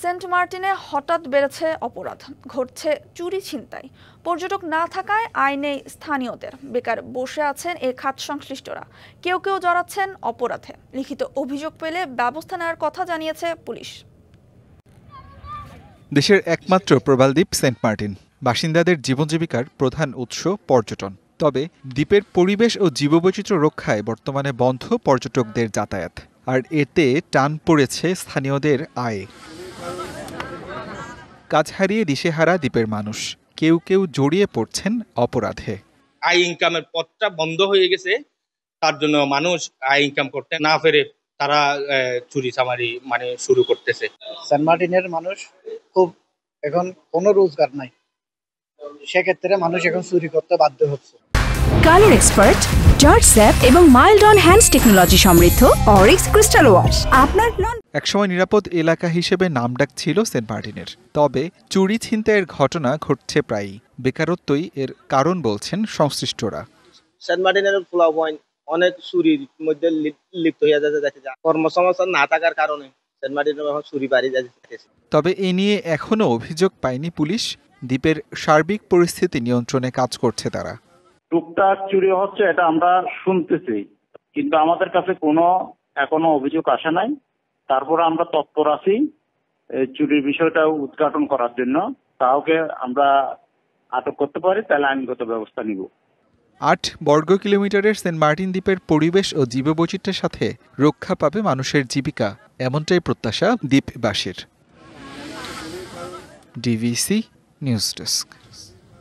Saint মার্টিনে হঠাৎ বেড়েছে অপরাধ, ঘটছে চুরি ছিনতাই। পর্যটক না থাকায় আয় নেই স্থানীয়দের, বেকার বসে আছেন এ খাত সংশ্লিষ্টরা। কেউ কেউ জড়াচ্ছেন অপরাধে। লিখিত অভিযোগ পেলে ব্যবস্থা নেওয়ার কথা জানিয়েছে পুলিশ। দেশের একমাত্র প্রবালদ্বীপ সেন্ট মার্টিন, বাসিন্দাদের জীবনজীবিকার প্রধান উৎস পর্যটন। তবে দ্বীপের পরিবেশ ও জীববৈচিত্র্য রক্ষায় বর্তমানে বন্ধ পর্যটকদের যাতায়াত, আর এতে টান পড়েছে স্থানীয়দের আয়ে। কাজ হারিয়ে দিশেহারা দ্বীপের মানুষ, কেউ কেউ জড়িয়ে পড়ছেন অপরাধে। আয় ইনকামের পথটা বন্ধ হয়ে গেছে, তার জন্য মানুষ আয় ইনকাম করতে না পেরে তারা চুরি চামারি শুরু করতেছে। সেন্ট মার্টিনের মানুষ খুব এখন কোনো রোজগার নাই, সেক্ষেত্রে মানুষ এখন চুরি করতে বাধ্য হচ্ছে। কালার এক্সপার্ট, জর্জ স্যাপ এবং মাইল্ড অন হ্যান্ডস টেকনোলজি সমৃদ্ধ অরিক্স ক্রিস্টাল ওয়াশ আপনার একসময় নিরাপদ এলাকা হিসেবে নামডাক ছিল সেন্ট মার্টিনের। তবে চুরি ছিনতাইয়ের ঘটনা ঘটছে প্রায়ই। বেকারত্বই এর কারণ বলছেন সংশ্লিষ্টরা। সেন্ট মার্টিনের ফ্লাওয়ার পয়েন্ট অনেক চুরির মধ্যে লিপ্ত হয়ে যাচ্ছে, কর্মসংস্থান না থাকার কারণে সেন্ট মার্টিনের চুরি বাড়ি যাচ্ছে। তবে এ নিয়ে এখনো অভিযোগ পায়নি পুলিশ। দ্বীপের সার্বিক পরিস্থিতি নিয়ন্ত্রণে কাজ করছে তারা। টুকটাক চুরি হচ্ছে, এটা আমরা শুনতেছি, কিন্তু আমাদের কাছে কোনো এখনো অভিযোগ আসে নাই। তারপর আমরা তৎপর আছি চুরির বিষয়টা উদ্ঘাটন করার জন্য। কাউকে আমরা আটক করতে পারি তাহলে আইনগত ব্যবস্থা নিব। ৮ বর্গ কিলোমিটারের সেন্ট মার্টিন দ্বীপের পরিবেশ ও জীববৈচিত্র্যের সাথে রক্ষা পাবে মানুষের জীবিকা, এমনটাই প্রত্যাশা দ্বীপবাসীর। DVC news desk.